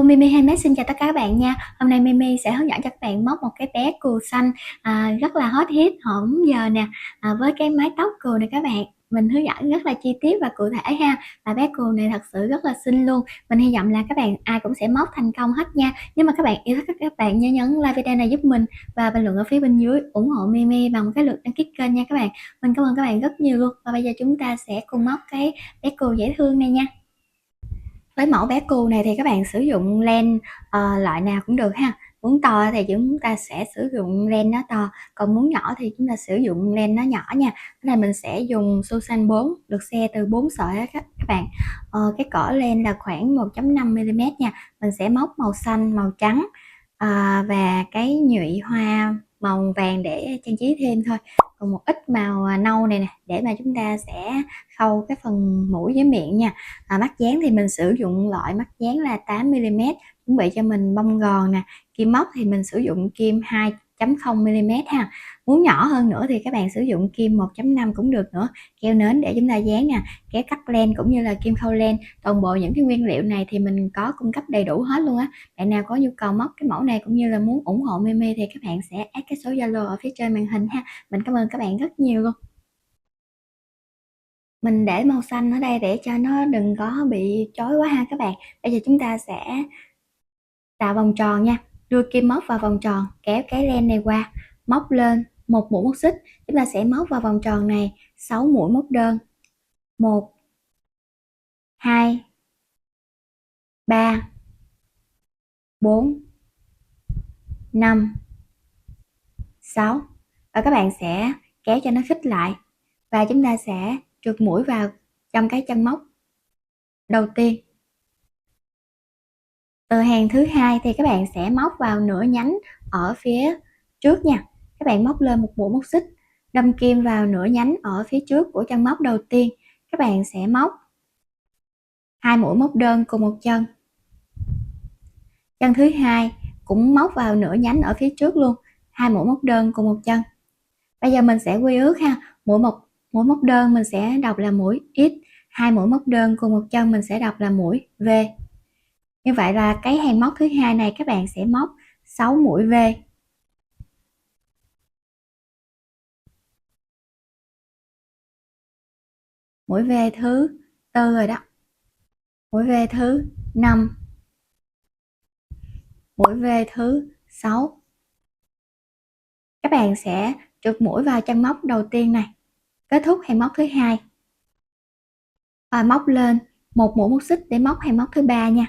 Mimi Handmade xin chào tất cả các bạn nha. Hôm nay Mimi sẽ hướng dẫn cho các bạn móc một cái bé cừu xanh rất là hot hit hổn giờ nè, với cái mái tóc cừu này các bạn. Mình hướng dẫn rất là chi tiết và cụ thể ha. Và bé cừu này thật sự rất là xinh luôn. Mình hy vọng là các bạn ai cũng sẽ móc thành công hết nha. Nếu mà các bạn yêu thích, các bạn nhớ nhấn like video này giúp mình và bình luận ở phía bên dưới ủng hộ Mimi bằng một cái lượt đăng ký kênh nha các bạn. Mình cảm ơn các bạn rất nhiều luôn. Và bây giờ chúng ta sẽ cùng móc cái bé cừu dễ thương này nha. Với mẫu bé cừu này thì các bạn sử dụng len loại nào cũng được ha. Muốn to thì chúng ta sẽ sử dụng len nó to, còn muốn nhỏ thì chúng ta sử dụng len nó nhỏ nha. Cái này mình sẽ dùng Susan 4, được xe từ 4 sợi đó các bạn. Cái cỡ len là khoảng 1.5 mm nha. Mình sẽ móc màu xanh, màu trắng và cái nhụy hoa màu vàng để trang trí thêm thôi. Còn một ít màu nâu này nè để mà chúng ta sẽ khâu cái phần mũi với miệng nha. Mắt dán thì mình sử dụng loại mắt dán là 8 mm, chuẩn bị cho mình bông gòn nè. Kim móc thì mình sử dụng kim 2.0 mm ha. Muốn nhỏ hơn nữa thì các bạn sử dụng kim 1.5 cũng được nữa. Keo nến để chúng ta dán nè, kéo cắt len cũng như là kim khâu len. Toàn bộ những cái nguyên liệu này thì mình có cung cấp đầy đủ hết luôn á. Bạn nào có nhu cầu móc cái mẫu này cũng như là muốn ủng hộ Mimi thì các bạn sẽ add cái số Zalo ở phía trên màn hình ha. Mình cảm ơn các bạn rất nhiều luôn. Mình để màu xanh ở đây để cho nó đừng có bị chói quá ha các bạn. Bây giờ chúng ta sẽ tạo vòng tròn nha. Đưa kim móc vào vòng tròn, kéo cái len này qua, móc lên một mũi móc xích. Chúng ta sẽ móc vào vòng tròn này 6 mũi móc đơn. 1 2 3 4 5 6. Và các bạn sẽ kéo cho nó khít lại và chúng ta sẽ trượt mũi vào trong cái chân móc đầu tiên. Từ hàng thứ hai thì các bạn sẽ móc vào nửa nhánh ở phía trước nha. Các bạn móc lên một mũi móc xích, đâm kim vào nửa nhánh ở phía trước của chân móc đầu tiên. Các bạn sẽ móc 2 mũi móc đơn cùng một chân. Chân thứ hai cũng móc vào nửa nhánh ở phía trước luôn, 2 mũi móc đơn cùng một chân. Bây giờ mình sẽ quy ước ha. Mũi móc đơn mình sẽ đọc là mũi X, 2 mũi móc đơn cùng một chân mình sẽ đọc là mũi V. Như vậy là cái hàng móc thứ hai này các bạn sẽ móc 6 mũi V. Mũi V thứ tư rồi đó. Mũi V thứ 5. Mũi V thứ 6. Các bạn sẽ trượt mũi vào chân móc đầu tiên này. Kết thúc hàng móc thứ hai. Và móc lên một mũi móc xích để móc hàng móc thứ ba nha.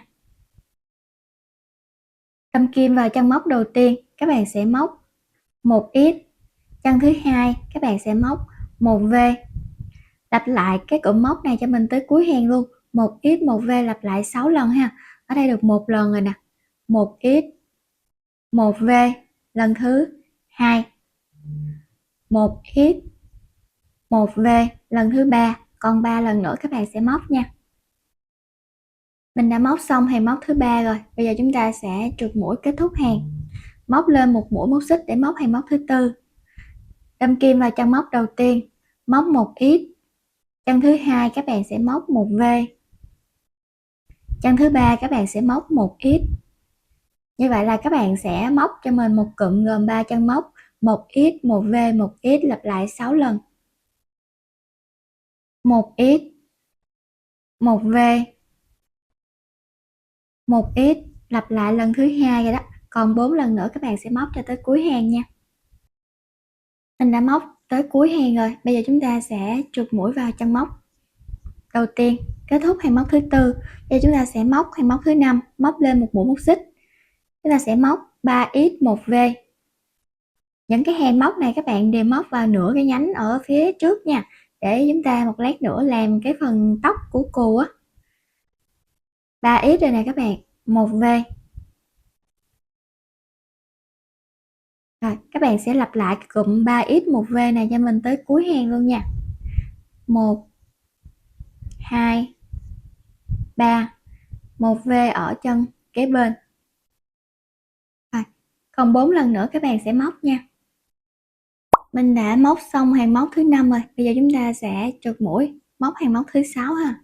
Đâm kim vào chân móc đầu tiên, các bạn sẽ móc 1x. Chân thứ hai các bạn sẽ móc 1V. Lặp lại cái cụm móc này cho mình tới cuối hàng luôn. 1x 1V lặp lại 6 lần ha. Ở đây được một lần rồi nè. 1x 1V lần thứ hai. 1x 1V lần thứ ba. Còn 3 lần nữa các bạn sẽ móc nha. Mình đã móc xong hàng móc thứ ba rồi. Bây giờ chúng ta sẽ trượt mũi kết thúc hàng. Móc lên một mũi móc xích để móc hàng móc thứ tư. Đâm kim vào chân móc đầu tiên, móc 1x. Chân thứ hai các bạn sẽ móc 1V. Chân thứ ba các bạn sẽ móc 1x. Như vậy là các bạn sẽ móc cho mình một cụm gồm 3 chân móc, 1x, 1V, 1x lặp lại 6 lần. 1x, 1V, 1x lặp lại lần thứ hai rồi đó. Còn 4 lần nữa các bạn sẽ móc cho tới cuối hàng nha. Mình đã móc tới cuối hàng rồi. Bây giờ chúng ta sẽ trượt mũi vào chân móc đầu tiên, kết thúc hàng móc thứ tư. Bây giờ chúng ta sẽ móc hàng móc thứ năm, móc lên một mũi móc xích. Chúng ta sẽ móc 3x 1V. Những cái hàng móc này các bạn đều móc vào nửa cái nhánh ở phía trước nha, để chúng ta một lát nữa làm cái phần tóc của cừu á. 3x rồi nè các bạn, 1V. Rồi, các bạn sẽ lặp lại cái cụm 3x 1V này cho mình tới cuối hàng luôn nha. 1 2 3, 1V ở chân kế bên. Rồi, còn 4 lần nữa các bạn sẽ móc nha. Mình đã móc xong hàng móc thứ 5 rồi. Bây giờ chúng ta sẽ trượt mũi, móc hàng móc thứ 6 ha.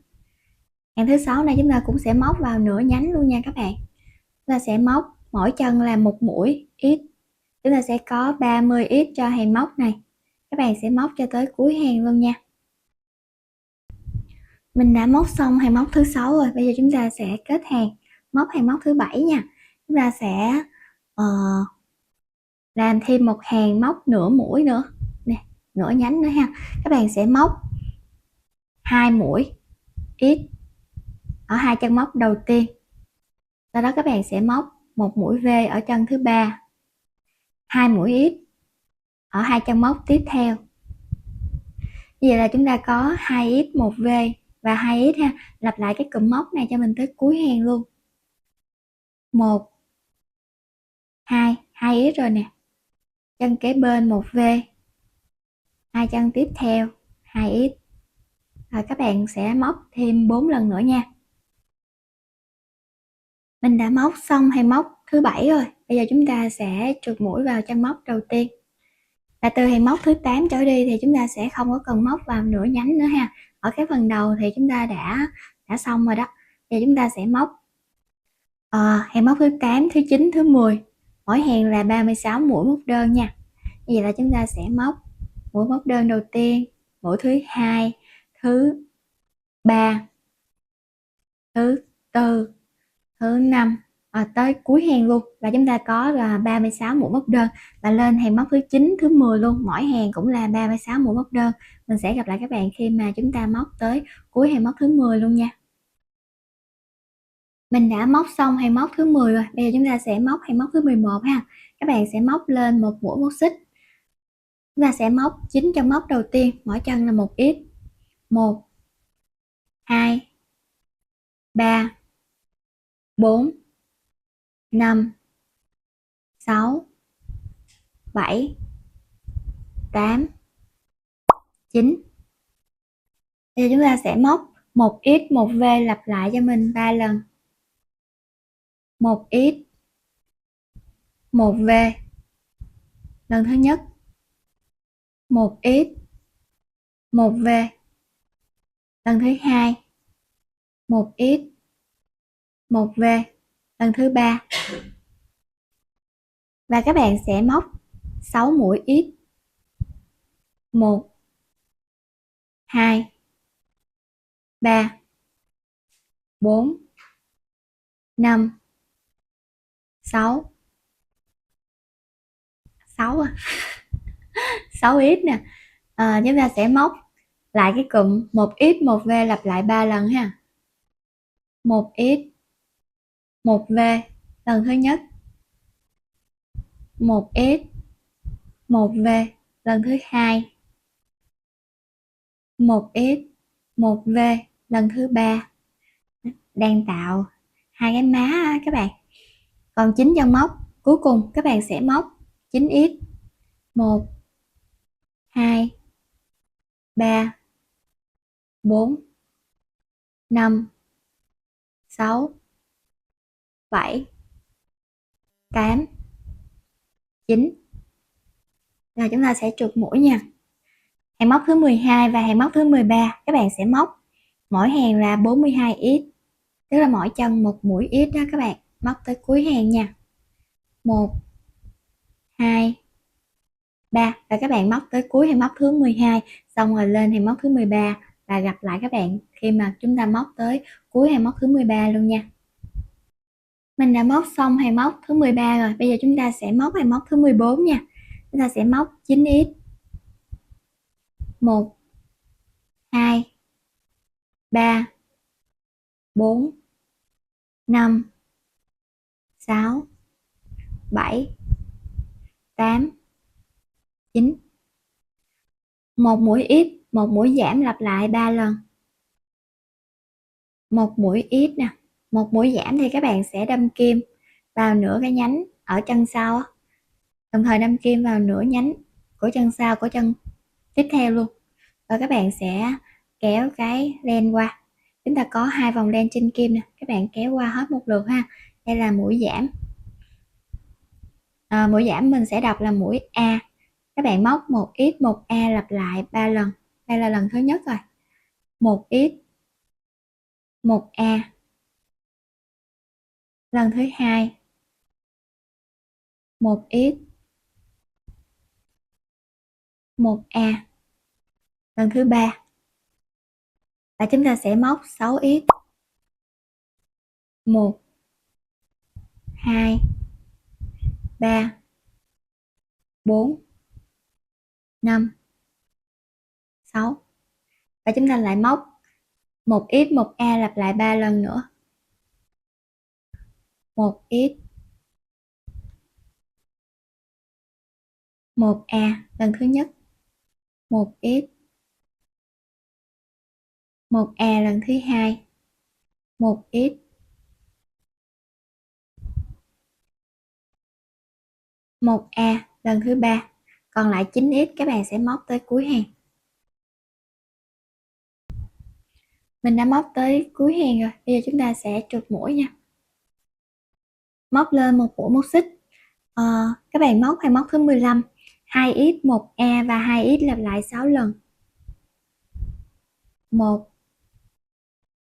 Hàng thứ 6 này chúng ta cũng sẽ móc vào nửa nhánh luôn nha các bạn. chúng ta sẽ móc mỗi chân là 1 mũi ít, chúng ta sẽ có 30 ít cho hàng móc này. Các bạn sẽ móc cho tới cuối hàng luôn nha. Mình đã móc xong hàng móc thứ 6 rồi, bây giờ chúng ta sẽ kết hàng, móc hàng móc thứ 7 nha. Chúng ta sẽ làm thêm một hàng móc nửa mũi nữa nè, nửa nhánh nữa ha. Các bạn sẽ móc 2 mũi ít ở hai chân móc đầu tiên, sau đó các bạn sẽ móc một mũi V ở chân thứ 3, 2 mũi ít ở hai chân móc tiếp theo. Như vậy là chúng ta có 2 ít 1 V và 2 ít ha. Lặp lại cái cụm móc này cho mình tới cuối hàng luôn. 1 2, 2 ít rồi nè. Chân kế bên 1 V, hai chân tiếp theo 2 ít. Rồi các bạn sẽ móc thêm 4 lần nữa nha. Mình đã móc xong hàng móc thứ 7 rồi, bây giờ chúng ta sẽ trượt mũi vào chân móc đầu tiên. Và từ hàng móc thứ 8 trở đi thì chúng ta sẽ không có cần móc vào nửa nhánh nữa ha. Ở cái phần đầu thì chúng ta đã xong rồi đó. Giờ chúng ta sẽ móc hàng móc thứ 8, thứ 9, thứ 10. Mỗi hàng là 36 mũi móc đơn nha. Như vậy là chúng ta sẽ móc mũi móc đơn đầu tiên, mũi thứ 2, thứ 3, thứ 4, thứ 5 tới cuối hàng luôn, và chúng ta có là 36 mũi móc đơn. Và lên hàng móc thứ 9, thứ 10 luôn, mỗi hàng cũng là 36 mũi móc đơn. Mình sẽ gặp lại các bạn khi mà chúng ta móc tới cuối hàng móc thứ 10 luôn nha. Mình đã móc xong hàng móc thứ 10 rồi, bây giờ chúng ta sẽ móc hàng móc thứ 11 ha. Các bạn sẽ móc lên một mũi móc xích, chúng ta sẽ móc 9 chân móc đầu tiên, mỗi chân là một ít. 1 2 3 4 5 6 7 8 9. Bây giờ chúng ta sẽ móc một ít một V lặp lại cho mình 3 lần. Một ít một V lần thứ nhất, một ít một V lần thứ hai, một ít một V lần thứ ba. Và các bạn sẽ móc 6 mũi ít. 1 2 3 4 5 6 6 ít nè. Chúng ta sẽ móc lại cái cụm một ít một V lặp lại 3 lần ha. Một ít một V lần thứ nhất, một ít một V lần thứ hai, một ít một V lần thứ ba. Đang tạo hai cái má các bạn. Còn 9 chân móc cuối cùng các bạn sẽ móc 9 ít. 1 2 3 4 5 6 7 8 9. Rồi chúng ta sẽ trượt mũi nha. Hàng móc thứ 12 và hàng móc thứ 13 các bạn sẽ móc mỗi hàng là 42 ít, tức là mỗi chân một mũi ít đó các bạn. Móc tới cuối hàng nha. 1 2 3 và các bạn móc tới cuối hàng móc thứ 12, xong rồi lên hàng móc thứ 13 và gặp lại các bạn khi mà chúng ta móc tới cuối hàng móc thứ 13 luôn nha. Mình đã móc xong hàng móc thứ 13 rồi, bây giờ chúng ta sẽ móc hàng móc thứ 14 nha. Chúng ta sẽ móc 9 ít. 1 2 3 4 5 6 7 8 9. Một mũi ít, một mũi giảm lặp lại 3 lần. Một mũi ít nè, một mũi giảm thì các bạn sẽ đâm kim vào nửa cái nhánh ở chân sau, đồng thời đâm kim vào nửa nhánh của chân sau của chân tiếp theo luôn. Và các bạn sẽ kéo cái len qua. Chúng ta có 2 vòng len trên kim nè, các bạn kéo qua hết một lượt ha. Đây là mũi giảm. Mũi giảm mình sẽ đọc là mũi A. Các bạn móc một ít một A lặp lại 3 lần. Đây là lần thứ nhất rồi. Một ít một A lần thứ hai, một ít, một a, lần thứ ba, và chúng ta sẽ móc 6 ít, 1, 2, 3, 4, 5, 6, và chúng ta lại móc một ít, một a lặp lại 3 lần nữa, một ít, một a lần thứ nhất, một ít, một a lần thứ hai, một ít, một a lần thứ ba, còn lại 9 ít các bạn sẽ móc tới cuối hàng. Mình đã móc tới cuối hàng rồi, bây giờ chúng ta sẽ trượt mũi nha. Móc lên một mũi móc xích, các bạn móc hàng móc thứ 15, 2 ít, 1 a và 2 ít lặp lại 6 lần, 1,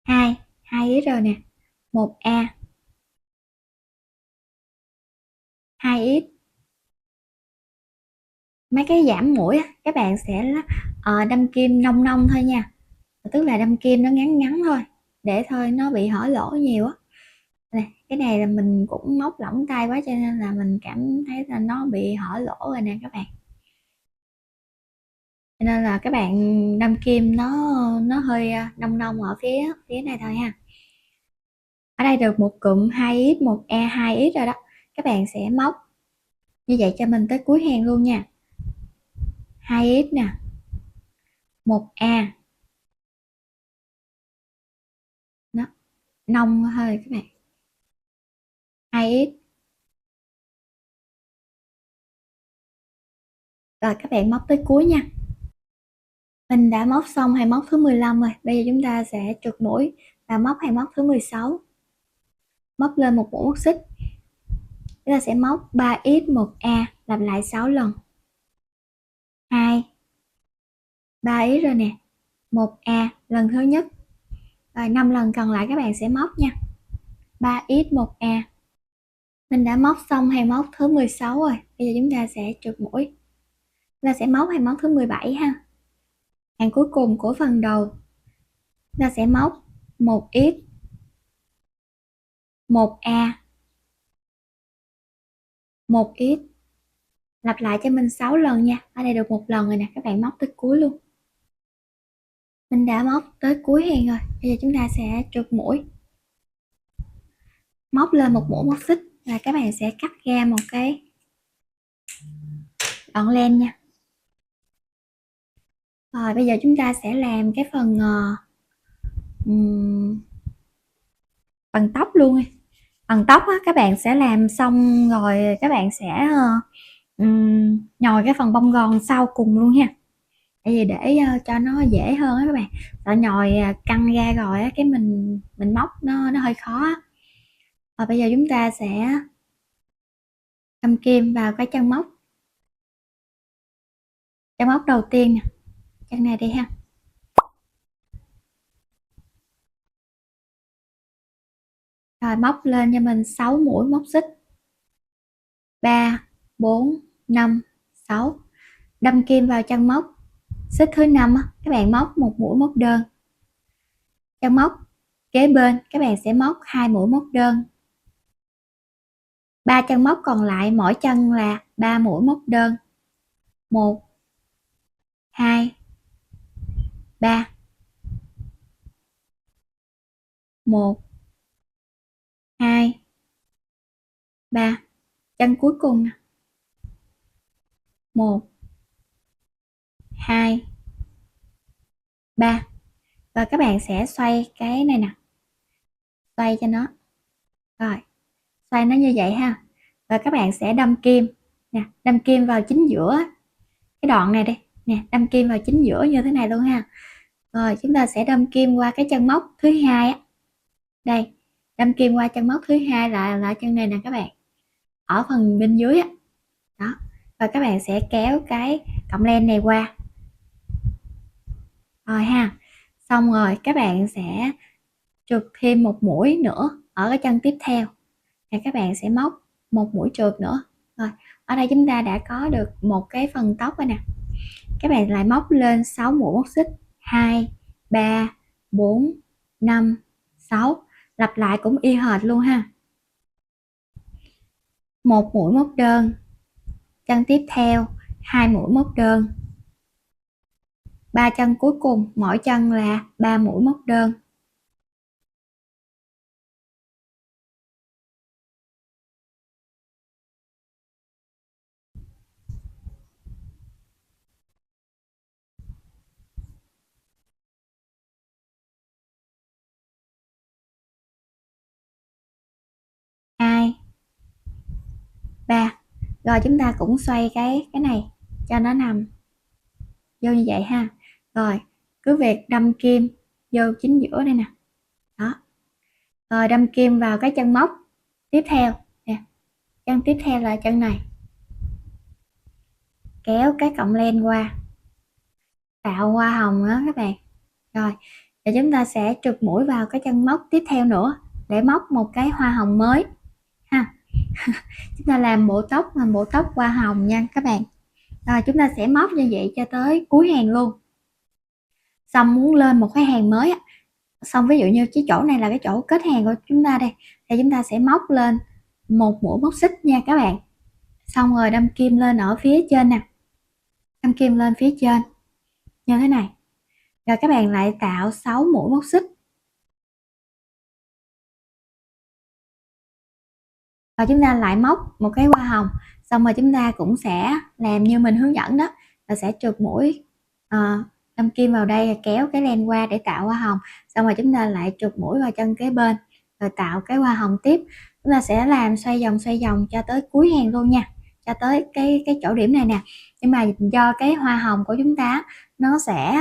2, 2 ít rồi nè, 1 a, 2 ít. Mấy cái giảm mũi các bạn sẽ đâm kim nông nông thôi nha, tức là đâm kim nó ngắn ngắn thôi, để thôi nó bị hở lỗ nhiều á. Cái này là mình cũng móc lỏng tay quá cho nên là mình cảm thấy là nó bị hở lỗ rồi nè các bạn, cho nên là các bạn đâm kim nó hơi nông nông ở phía phía này thôi ha. Ở đây được một cụm 2 ít, 1 a, 2 ít rồi đó, các bạn sẽ móc như vậy cho mình tới cuối hàng luôn nha. 2 ít nè, 1 a, nó nông hơi các bạn, 2 ít, rồi các bạn móc tới cuối nha. Mình đã móc xong hàng móc thứ 15 rồi, bây giờ chúng ta sẽ trượt mũi và móc hàng móc thứ 16, móc lên một mũi móc xích, chúng ta sẽ móc 3 ít, 1 a lặp lại 6 lần, 2, 3 ít rồi nè, 1 a lần thứ nhất, rồi 5 lần còn lại các bạn sẽ móc nha, 3 ít, 1 a. Mình đã móc xong hàng móc thứ 16 rồi, bây giờ chúng ta sẽ trượt mũi, chúng ta sẽ móc hàng móc thứ 17 ha, hàng cuối cùng của phần đầu, chúng ta sẽ móc 1 ít, 1 a, 1 ít, lặp lại cho mình 6 lần nha. Ở đây được một lần rồi nè, các bạn móc tới cuối luôn. Mình đã móc tới cuối hàng rồi, bây giờ chúng ta sẽ trượt mũi, móc lên một mũi móc xích và các bạn sẽ cắt ra một cái đoạn len nha. Rồi bây giờ chúng ta sẽ làm cái phần bằng tóc luôn. Bằng tóc á, các bạn sẽ làm xong rồi các bạn sẽ nhồi cái phần bông gòn sau cùng luôn nha, tại vì để cho nó dễ hơn á các bạn, sợ nhồi căng ra rồi á, cái mình móc nó hơi khó á. Và bây giờ chúng ta sẽ đâm kim vào cái chân móc đầu tiên nè, chân này đi ha. Rồi móc lên cho mình 6 mũi móc xích, 3, 4, 5, 6, đâm kim vào chân móc xích thứ 5 các bạn móc một mũi móc đơn, chân móc kế bên các bạn sẽ móc 2 mũi móc đơn, 3 chân móc còn lại mỗi chân là 3 mũi móc đơn, 1, 2, 3, 1, 2, 3, chân cuối cùng nè, 1, 2, 3, và các bạn sẽ xoay cái này nè, xoay cho nó, rồi xoay nó như vậy ha, và các bạn sẽ đâm kim nè, đâm kim vào chính giữa cái đoạn này đi nè, đâm kim vào chính giữa như thế này luôn ha. Rồi chúng ta sẽ đâm kim qua cái chân móc thứ hai á, đây, đâm kim qua chân móc thứ hai là chân này nè các bạn, ở phần bên dưới á đó, và các bạn sẽ kéo cái cọng len này qua rồi ha. Xong rồi các bạn sẽ trượt thêm một mũi nữa ở cái chân tiếp theo, Và các bạn sẽ móc một mũi trượt nữa. Rồi, ở đây chúng ta đã có được một cái phần tóc rồi nè. Các bạn lại móc lên 6 mũi móc xích, 2, 3, 4, 5, 6. Lặp lại cũng y hệt luôn ha. Một mũi móc đơn, chân tiếp theo 2 mũi móc đơn, 3 chân cuối cùng mỗi chân là 3 mũi móc đơn. Hai, 3. Rồi chúng ta cũng xoay cái này cho nó nằm vô như vậy ha. Rồi cứ việc đâm kim vô chính giữa đây nè. Đó. Rồi đâm kim vào cái chân móc tiếp theo nè. Chân tiếp theo là chân này. Kéo cái cọng len qua, tạo hoa hồng đó các bạn. Rồi và chúng ta sẽ trượt mũi vào cái chân móc tiếp theo nữa để móc một cái hoa hồng mới ha. Chúng ta làm bộ tóc là bộ tóc hoa hồng nha các bạn. Rồi chúng ta sẽ móc như vậy cho tới cuối hàng luôn. Xong muốn lên một cái hàng mới, xong ví dụ như cái chỗ này là cái chỗ kết hàng của chúng ta đây, thì chúng ta sẽ móc lên một mũi móc xích nha các bạn. Xong rồi đâm kim lên ở phía trên nè, đâm kim lên phía trên như thế này. Rồi các bạn lại tạo 6 mũi móc xích. Và chúng ta lại móc một cái hoa hồng. Xong rồi chúng ta cũng sẽ làm như mình hướng dẫn đó, là sẽ trượt mũi, đâm kim vào đây, kéo cái len qua để tạo hoa hồng. Xong rồi chúng ta lại trượt mũi vào chân kế bên rồi tạo cái hoa hồng tiếp. Chúng ta sẽ làm xoay vòng cho tới cuối hàng luôn nha, cho tới cái chỗ điểm này nè. Nhưng mà do cái hoa hồng của chúng ta nó sẽ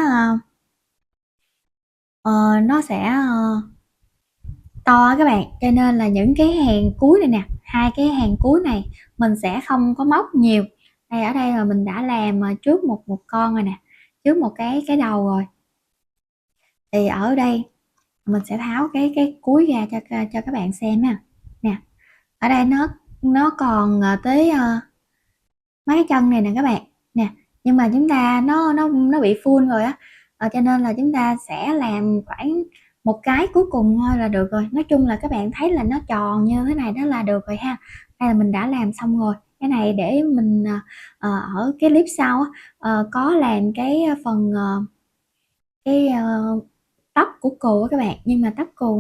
to các bạn, cho nên là những cái hàng cuối này nè, hai cái hàng cuối này mình sẽ không có móc nhiều. Đây, ở đây là mình đã làm trước một con rồi nè, trước một cái đầu rồi. Thì ở đây mình sẽ tháo cái cuối ra cho các bạn xem ha. Nè, ở đây nó còn tới mấy cái chân này nè các bạn nè, nhưng mà chúng ta nó bị full rồi á, cho nên là chúng ta sẽ làm khoảng một cái cuối cùng thôi là được rồi. Nói chung là các bạn thấy là nó tròn như thế này đó là được rồi ha. Đây là mình đã làm xong rồi. Cái này để mình ở cái clip sau có làm cái phần tóc của cừu các bạn, nhưng mà tóc cừu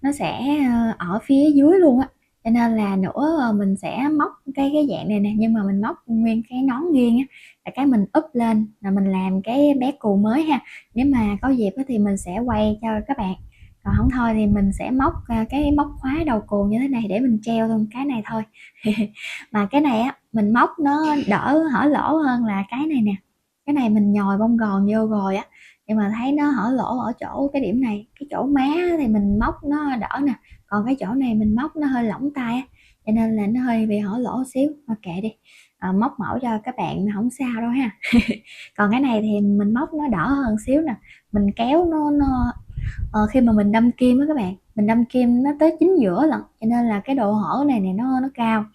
nó sẽ ở phía dưới luôn á, cho nên là nữa mình sẽ móc cái dạng này nè, nhưng mà mình móc nguyên cái nón riêng á, là cái mình úp lên là mình làm cái bé cừu mới ha. Nếu mà có dịp thì mình sẽ quay cho các bạn, còn không thôi thì mình sẽ móc cái móc khóa đầu cừu như thế này để mình treo luôn cái này thôi. Mà cái này á mình móc nó đỡ hở lỗ hơn là cái này nè. Cái này mình nhồi bông gòn vô rồi á, nhưng mà thấy nó hở lỗ ở chỗ cái điểm này, cái chỗ má thì mình móc nó đỡ nè, còn cái chỗ này mình móc nó hơi lỏng tay á, cho nên là nó hơi bị hở lỗ xíu. Mà kệ đi, móc mẫu cho các bạn mà không sao đâu ha. Còn cái này thì mình móc nó đỡ hơn xíu nè, mình kéo nó khi mà mình đâm kim á các bạn, mình đâm kim nó tới chính giữa lận, cho nên là cái độ hở này nó cao.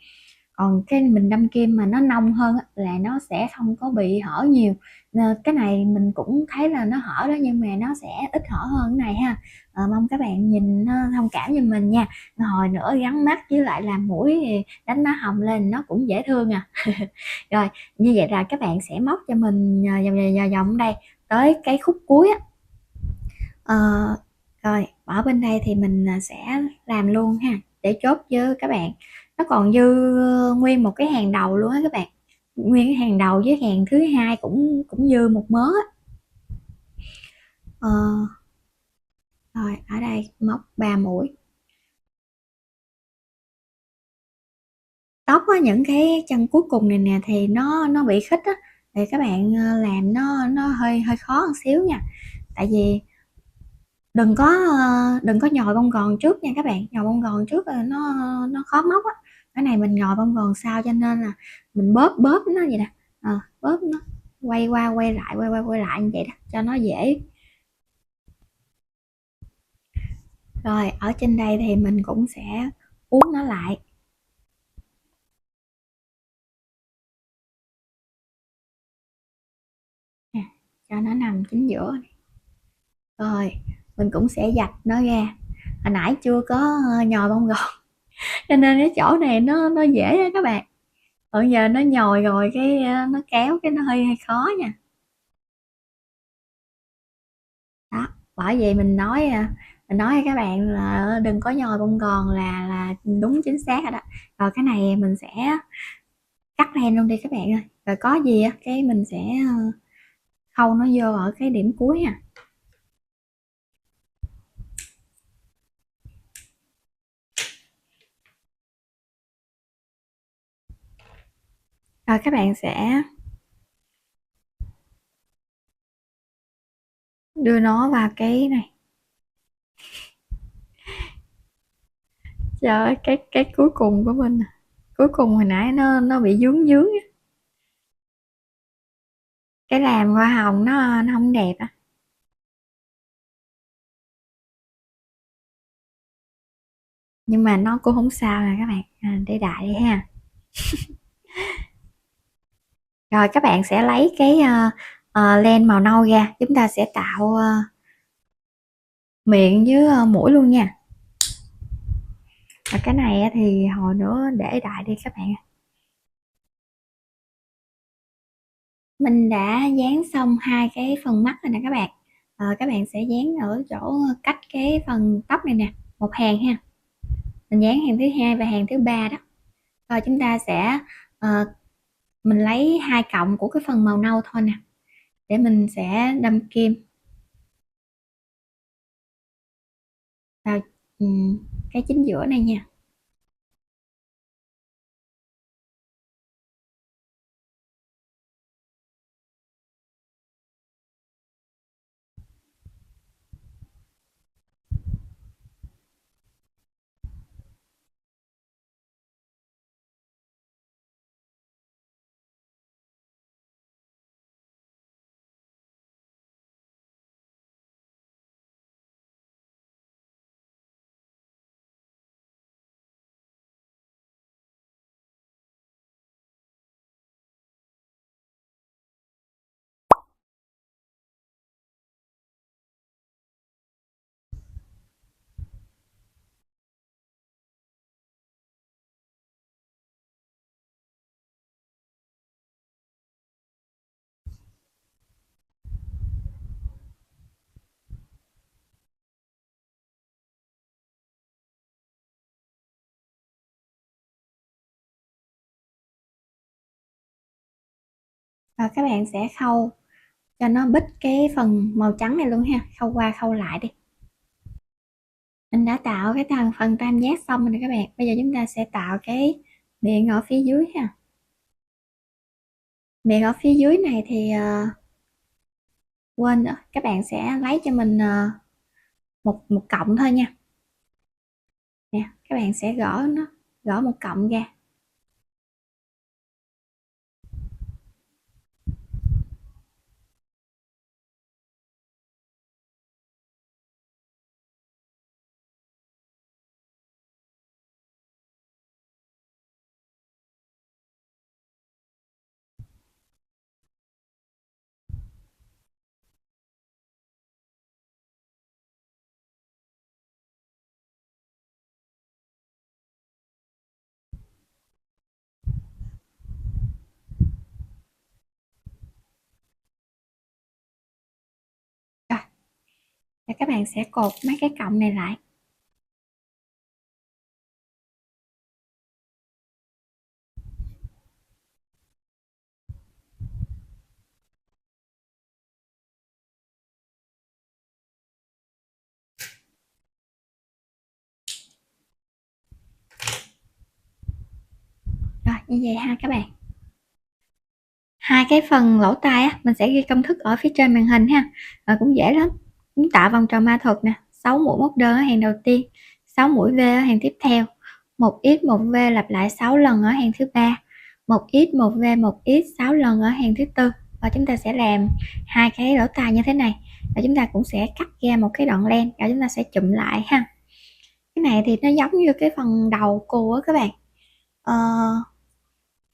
Còn cái mình đâm kim mà nó nông hơn là nó sẽ không có bị hở nhiều. Nên cái này mình cũng thấy là nó hở đó, nhưng mà nó sẽ ít hở hơn cái này ha. Mong các bạn nhìn thông cảm giùm mình nha. Hồi nữa gắn mắt với lại làm mũi đánh má hồng lên nó cũng dễ thương à. Rồi như vậy là các bạn sẽ móc cho mình vòng đây tới cái khúc cuối á. Rồi ở bên đây thì mình sẽ làm luôn ha, để chốt với các bạn. Nó còn dư nguyên một cái hàng đầu luôn á các bạn, nguyên cái hàng đầu với hàng thứ hai cũng dư một mớ á. Rồi ở đây móc 3 mũi. Tóc á, những cái chân cuối cùng này nè thì nó bị khít á, thì các bạn làm nó hơi khó một xíu nha. Tại vì đừng có nhồi bông gòn trước nha các bạn, nhồi bông gòn trước là nó khó móc á. Cái này mình nhồi bông gòn sau, cho nên là mình bóp nó vậy nè, bóp nó quay qua quay lại như vậy đó cho nó dễ. Rồi ở trên đây thì mình cũng sẽ uốn nó lại. Nè, cho nó nằm chính giữa này. Rồi mình cũng sẽ vạch nó ra. Hồi nãy chưa có nhồi bông gòn cho nên cái chỗ này nó dễ á các bạn. Còn giờ nó nhồi rồi cái nó kéo cái nó hơi khó nha. Đó, bởi vậy mình nói với các bạn là đừng có nhồi bông gòn là đúng chính xác rồi đó. Rồi cái này mình sẽ cắt len luôn đi các bạn ơi. Rồi có gì á cái mình sẽ khâu nó vô ở cái điểm cuối nha. Rồi các bạn sẽ đưa nó vào cái này. Trời ơi, cái cuối cùng của mình cuối cùng hồi nãy nó bị dướng dướng á. Cái làm hoa hồng nó không đẹp á, nhưng mà nó cũng không sao nè các bạn, để đại đi ha. Rồi các bạn sẽ lấy cái len màu nâu ra, chúng ta sẽ tạo miệng với mũi luôn nha. Và cái này thì hồi nữa để đại đi các bạn. Mình đã dán xong hai cái phần mắt rồi nè các bạn. Các bạn sẽ dán ở chỗ cách cái phần tóc này nè, một hàng ha. Mình dán hàng thứ hai và hàng thứ ba đó. Rồi chúng ta sẽ mình lấy hai cọng của cái phần màu nâu thôi nè, để mình sẽ đâm kim vào cái chính giữa này nha. Rồi các bạn sẽ khâu cho nó bít cái phần màu trắng này luôn ha, khâu qua khâu lại đi. Mình đã tạo cái phần tam giác xong rồi nè các bạn, bây giờ chúng ta sẽ tạo cái miệng ở phía dưới ha. Miệng ở phía dưới này thì quên nữa, các bạn sẽ lấy cho mình một cọng thôi nha. Nè, các bạn sẽ gõ một cọng ra. Rồi, và các bạn sẽ cột mấy cái cọng này lại. Rồi như vậy ha các bạn. Hai cái phần lỗ tai á, mình sẽ ghi công thức ở phía trên màn hình ha. Cũng dễ lắm. Chúng tạo vòng tròn ma thuật nè, 6 mũi móc đơn ở hàng đầu tiên, 6 mũi V ở hàng tiếp theo, 1x1V lặp lại 6 lần ở hàng thứ ba, 1x1V 1x 6 lần ở hàng thứ tư. Và chúng ta sẽ làm hai cái lỗ tai như thế này. Và chúng ta cũng sẽ cắt ra một cái đoạn len và chúng ta sẽ chụm lại ha. Cái này thì nó giống như cái phần đầu cù á các bạn.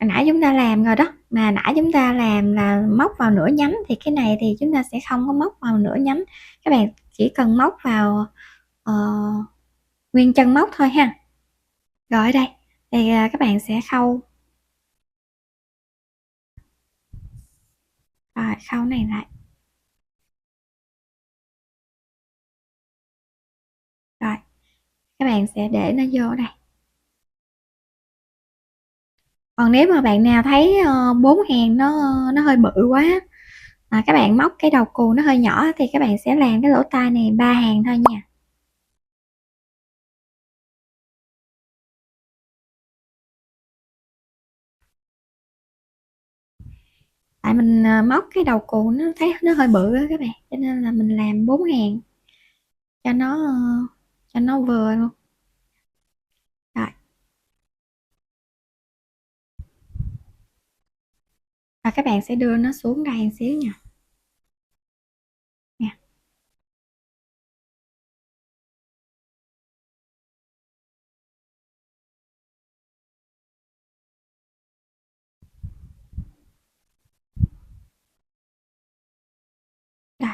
Hồi nãy chúng ta làm rồi đó, mà nãy chúng ta làm là móc vào nửa nhánh, thì cái này thì chúng ta sẽ không có móc vào nửa nhánh, các bạn chỉ cần móc vào ờ, nguyên chân móc thôi ha. Rồi ở đây thì các bạn sẽ khâu, rồi khâu này lại, rồi các bạn sẽ để nó vô đây. Còn nếu mà bạn nào thấy 4 hàng nó hơi bự quá, mà các bạn móc cái đầu cù nó hơi nhỏ, thì các bạn sẽ làm cái lỗ tai này 3 hàng thôi nha. Tại mình móc cái đầu cù nó thấy nó hơi bự á các bạn, cho nên là mình làm 4 hàng cho nó cho nó vừa luôn. Rồi, và các bạn sẽ đưa nó xuống đây một xíu nha. Nè. Rồi.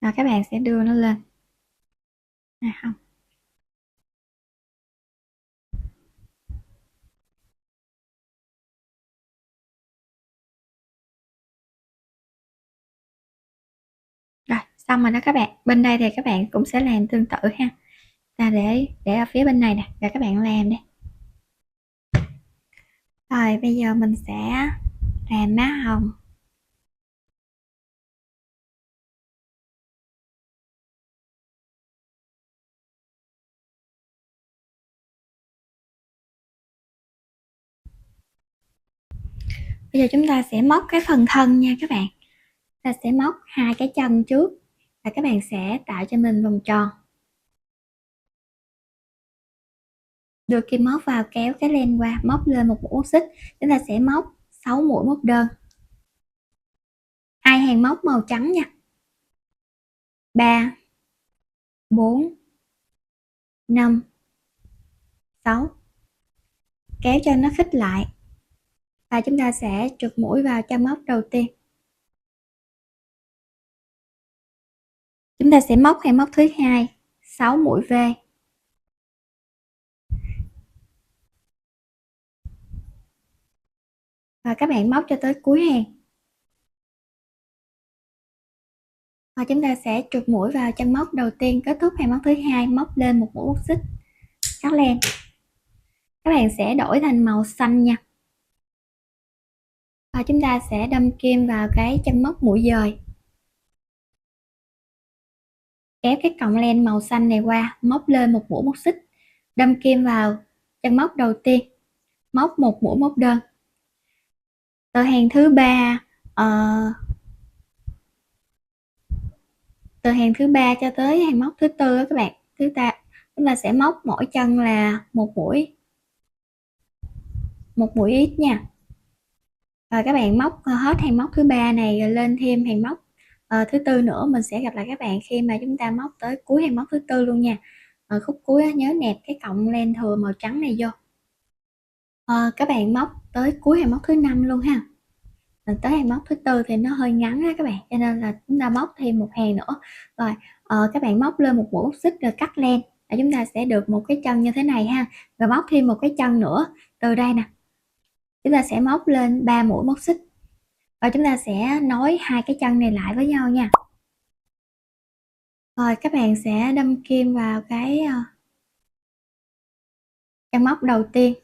Rồi các bạn sẽ đưa nó lên. À, không. Rồi, xong rồi đó các bạn. Bên đây thì các bạn cũng sẽ làm tương tự ha. Ta để ở phía bên này nè, rồi các bạn làm đi. Rồi bây giờ mình sẽ làm má hồng. Bây giờ chúng ta sẽ móc cái phần thân nha các bạn. Ta sẽ móc 2 cái chân trước, và các bạn sẽ tạo cho mình vòng tròn. Đưa kim móc vào, kéo cái len qua, móc lên một mũi móc xích. Chúng ta sẽ móc 6 mũi móc đơn. 2 hàng móc màu trắng nha. 3 4 5 6. Kéo cho nó khít lại. Và chúng ta sẽ trượt mũi vào chân móc đầu tiên. Chúng ta sẽ móc hàng móc thứ hai 6 mũi V. Và các bạn móc cho tới cuối hàng. Và chúng ta sẽ trượt mũi vào chân móc đầu tiên, kết thúc hàng móc thứ hai, móc lên một mũi móc xích, cắt len. Các bạn sẽ đổi thành màu xanh nha. Và chúng ta sẽ đâm kim vào cái chân móc mũi dời, kéo cái cọng len màu xanh này qua, móc lên một mũi móc xích, đâm kim vào chân móc đầu tiên, móc một mũi móc đơn. Từ hàng thứ ba từ hàng thứ ba cho tới hàng móc thứ tư đó các bạn, chúng ta sẽ móc mỗi chân là một mũi ít nha. Và các bạn móc hết hàng móc thứ ba này rồi lên thêm hàng móc thứ tư nữa. Mình sẽ gặp lại các bạn khi mà chúng ta móc tới cuối hàng móc thứ tư luôn nha. Ở khúc cuối nhớ nẹp cái cọng len thừa màu trắng này vô. Các bạn móc tới cuối hàng móc thứ năm luôn ha. Tới hàng móc thứ tư thì nó hơi ngắn á các bạn, cho nên là chúng ta móc thêm một hàng nữa. Rồi các bạn móc lên một mũi móc xích rồi cắt len, và chúng ta sẽ được một cái chân như thế này ha. Rồi móc thêm một cái chân nữa từ đây nè, chúng ta sẽ móc lên 3 mũi móc xích, và chúng ta sẽ nối hai cái chân này lại với nhau nha. Rồi các bạn sẽ đâm kim vào cái chân móc đầu tiên.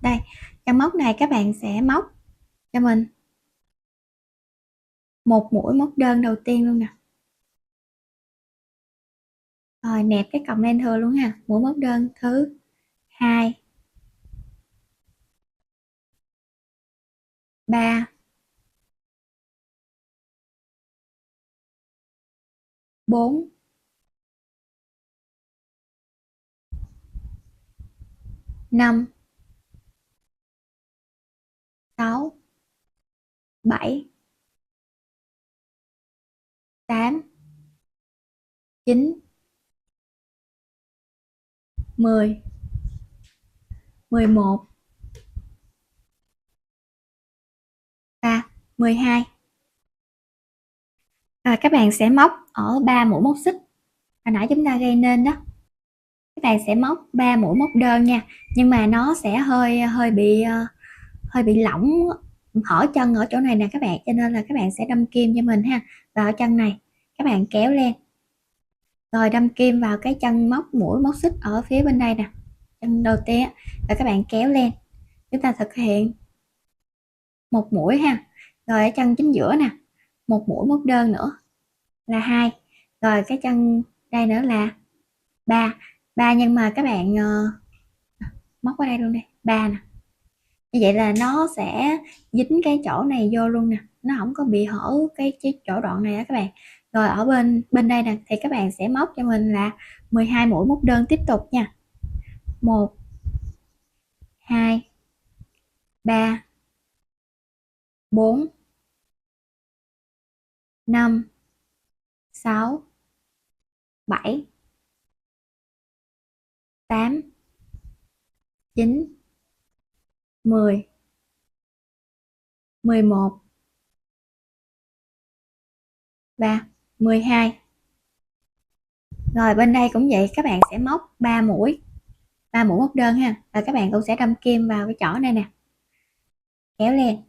Đây, chân móc này các bạn sẽ móc cho mình một mũi móc đơn đầu tiên luôn nè. Rồi nẹp cái cọng len thừa luôn ha. Mũi móc đơn thứ hai, 3, 4, 5, 6, 7, 8, 9, 10, 11 và 12. Rồi các bạn sẽ móc ở 3 mũi móc xích hồi nãy chúng ta gây nên đó. Các bạn sẽ móc 3 mũi móc đơn nha, nhưng mà nó sẽ hơi bị lỏng hở chân ở chỗ này nè các bạn, cho nên là các bạn sẽ đâm kim cho mình ha, và ở chân này các bạn kéo lên, rồi đâm kim vào cái chân móc mũi móc xích ở phía bên đây nè, chân đầu tiên, và các bạn kéo lên. Chúng ta thực hiện một mũi ha, rồi ở chân chính giữa nè một mũi móc đơn nữa là 2, rồi cái chân đây nữa là 3, nhưng mà các bạn móc vào đây luôn đi, 3 nè, như vậy là nó sẽ dính cái chỗ này vô luôn nè, nó không có bị hở cái chỗ đoạn này đó các bạn. Rồi ở bên đây nè thì các bạn sẽ móc cho mình là 12 mũi móc đơn tiếp tục nha. 1, 2, 3, 4, 5, 6, 7, 8, 9, 10, 11 và 12. Rồi bên đây cũng vậy, các bạn sẽ móc 3 mũi móc đơn ha, và các bạn cũng sẽ đâm kim vào cái chỗ này nè, kéo lên,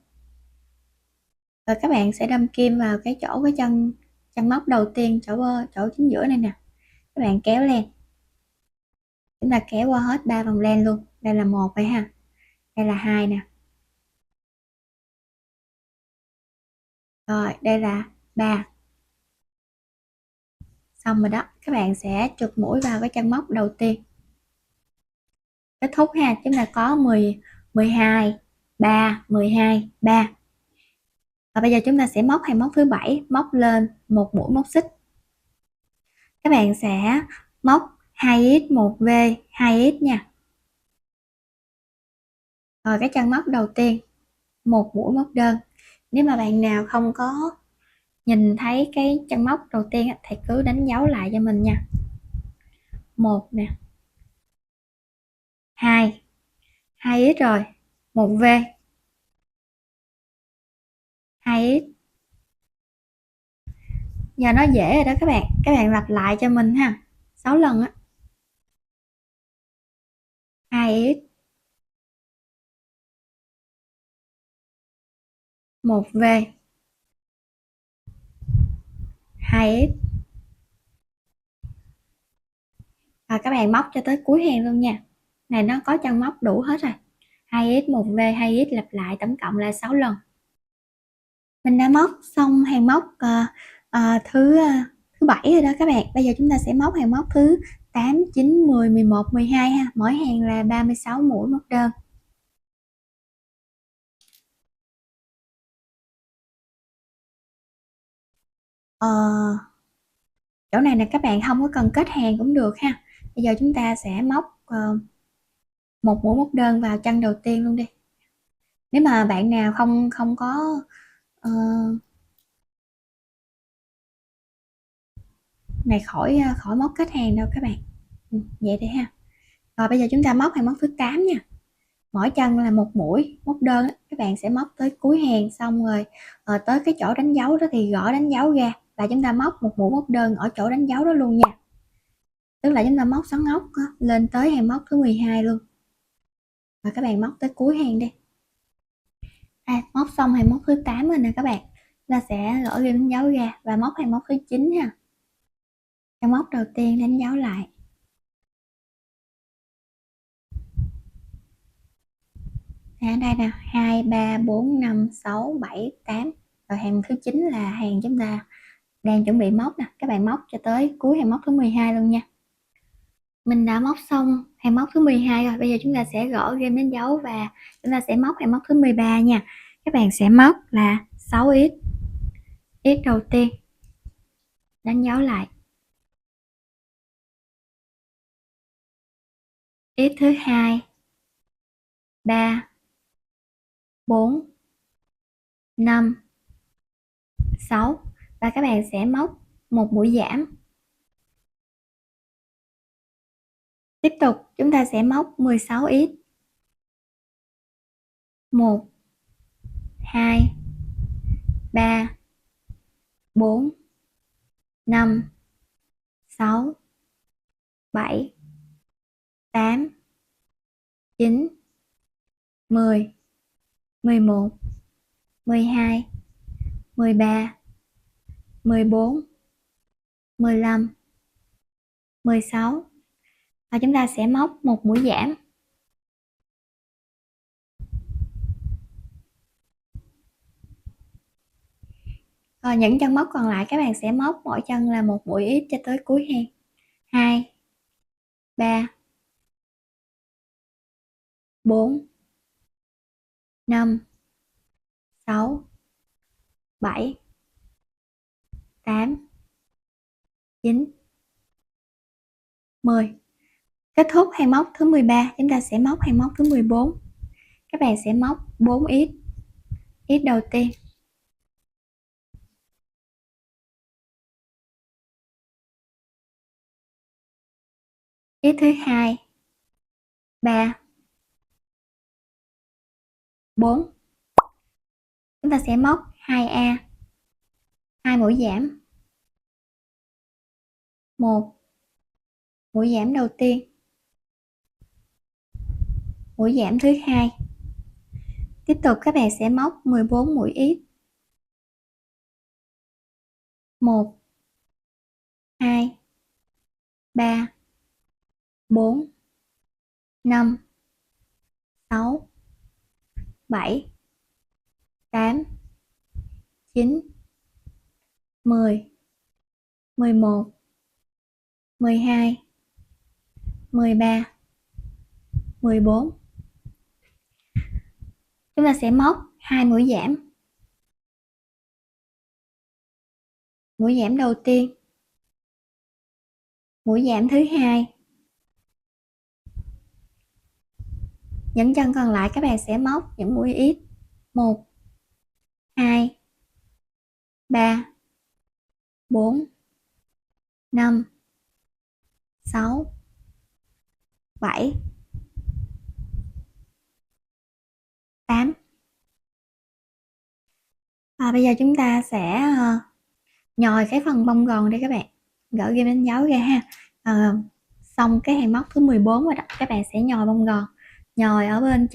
rồi các bạn sẽ đâm kim vào cái chỗ cái chân móc đầu tiên, chỗ chính giữa này nè, các bạn kéo lên, chúng ta kéo qua hết 3 vòng len luôn. Đây là 1 vậy ha, đây là 2 nè, rồi đây là 3. Xong rồi đó, các bạn sẽ trục mũi vào cái chân móc đầu tiên, kết thúc ha. Chúng ta có 12 3 12 3. Và bây giờ chúng ta sẽ móc hàng móc thứ 7, móc lên một mũi móc xích. Các bạn sẽ móc 2x 1v 2x nha. Rồi cái chân móc đầu tiên một mũi móc đơn. Nếu mà bạn nào không có nhìn thấy cái chân móc đầu tiên thì cứ đánh dấu lại cho mình nha. 1 nè, 2 2x rồi, 1v 2x. Giờ nó dễ rồi đó các bạn lặp lại cho mình ha, 6 lần á. 2x 1v 2x. Và các bạn móc cho tới cuối hàng luôn nha. Này nó có chân móc đủ hết rồi. 2x 1v 2x lặp lại tổng cộng là 6 lần. Mình đã móc xong hàng móc thứ 7 rồi đó các bạn. Bây giờ chúng ta sẽ móc hàng móc thứ 8, 9, 10, 11, 12 ha. Mỗi hàng là 36 mũi móc đơn. Chỗ này là các bạn không có cần kết hàng cũng được ha. Bây giờ chúng ta sẽ móc một mũi móc đơn vào chân đầu tiên luôn đi. Nếu mà bạn nào không có này khỏi móc kết hàng đâu các bạn. Vậy đi ha. Rồi bây giờ chúng ta móc hàng móc thứ 8 nha. Mỗi chân là một mũi móc đơn, các bạn sẽ móc tới cuối hàng, xong rồi tới cái chỗ đánh dấu đó thì gõ đánh dấu ra, và chúng ta móc một mũi móc đơn ở chỗ đánh dấu đó luôn nha. Tức là chúng ta móc xoắn ốc lên tới hàng móc thứ 12 luôn, và các bạn móc tới cuối hàng đi. Móc xong hàng móc thứ 8 rồi nè các bạn, ta sẽ gõ ghim đánh dấu ra và móc hàng móc thứ 9 ha. Chân móc đầu tiên đánh dấu lại, ở đây nè, 2 3 4 5 6 7 8, rồi hàng thứ 9 là hàng chúng ta đang chuẩn bị móc nè. Các bạn móc cho tới cuối hàng móc thứ 12 luôn nha. Mình đã móc xong hàng móc thứ 12 rồi, bây giờ chúng ta sẽ gõ ghim đánh dấu và chúng ta sẽ móc hàng móc thứ 13 nha. Các bạn sẽ móc là 6x, x đầu tiên đánh dấu lại, x thứ hai, 3 4 5 6, và các bạn sẽ móc một mũi giảm Tiếp tục chúng ta sẽ móc 16x. 1 2 3 4 5 6 7 8 9 10 11 12 13 14 15 16 và chúng ta sẽ móc một mũi giảm. Rồi những chân móc còn lại các bạn sẽ móc mỗi chân là một mũi ít cho tới cuối hàng. 2 3 4 5 6 7 8 9 10. Kết thúc hàng móc thứ 13, chúng ta sẽ móc hàng móc thứ 14. Các bạn sẽ móc 4 ít. Ít đầu tiên. Ít thứ hai. 3 4. Chúng ta sẽ móc 2A. 2 mũi giảm. 1 mũi giảm đầu tiên. Mũi giảm thứ hai. Tiếp tục các bạn sẽ móc 14 mũi ít. 1 2 3 4 5 6 7 8 9 10 11 12 13 14. Chúng ta sẽ móc 2 mũi giảm. Mũi giảm đầu tiên. Mũi giảm thứ hai. Những chân còn lại các bạn sẽ móc những mũi ít. 1 2 3 4 5 6 7 8. Bây giờ chúng ta sẽ nhồi cái phần bông gòn đây các bạn, gỡ ghim đánh dấu ra ha. Xong cái hàng móc thứ 14 rồi đó, các bạn sẽ nhồi bông gòn, nhồi ở bên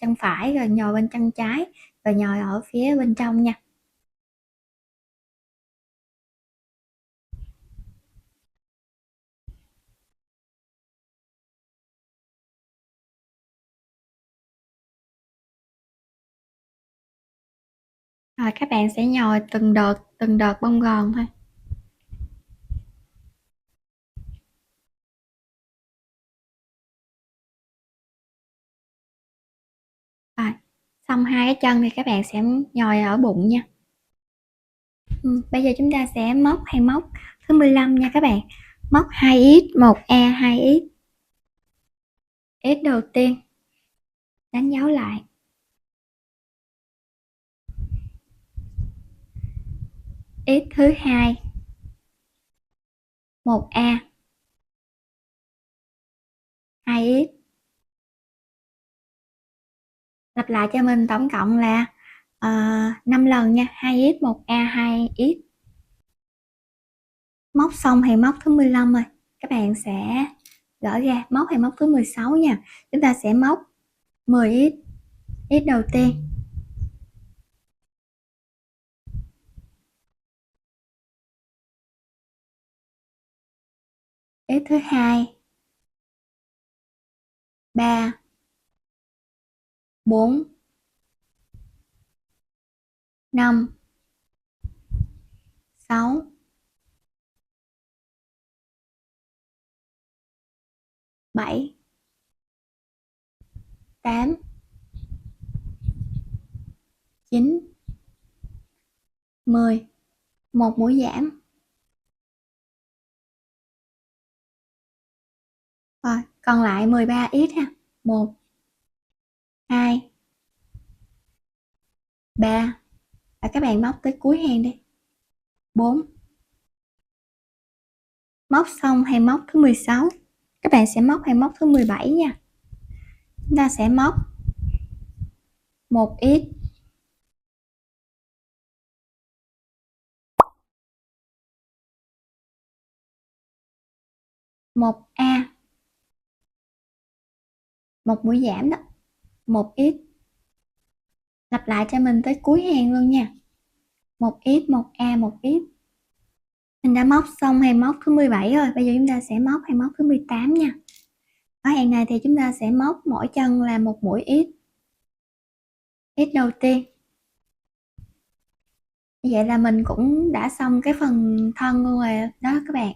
chân phải, rồi nhồi bên chân trái, rồi nhồi ở phía bên trong nha. Rồi các bạn sẽ nhồi từng đợt bông gòn thôi. Rồi, xong hai cái chân thì các bạn sẽ nhồi ở bụng nha. Bây giờ chúng ta sẽ móc hàng móc thứ 15 nha các bạn. Móc 2x, 1A, 2x. X đầu tiên. Đánh dấu lại. X thứ hai. 1A. 2x. Lặp lại cho mình tổng cộng là 5 lần nha. 2x, 1A, 2x. Móc xong hàng móc thứ 15 rồi. Các bạn sẽ gỡ ra, móc hàng móc thứ 16 nha. Chúng ta sẽ móc 10x. X đầu tiên. X thứ hai. 3 4 5 6 7 8 9 10. Một mũi giảm. Rồi, còn lại 13 ít ha. 1 2 3. Và các bạn móc tới cuối hàng đi. 4 Móc xong hay móc thứ 16, các bạn sẽ móc hay móc thứ 17 nha. Chúng ta sẽ móc một ít, một A, một mũi giảm đó, một ít, lặp lại cho mình tới cuối hàng luôn nha. Một ít, một A, một ít. Mình đã móc xong hàng móc thứ 17 rồi, bây giờ chúng ta sẽ móc hàng móc thứ 18 nha. Ở hàng này thì chúng ta sẽ móc mỗi chân là một mũi ít, ít đầu tiên. Như vậy là mình cũng đã xong cái phần thân luôn rồi đó các bạn.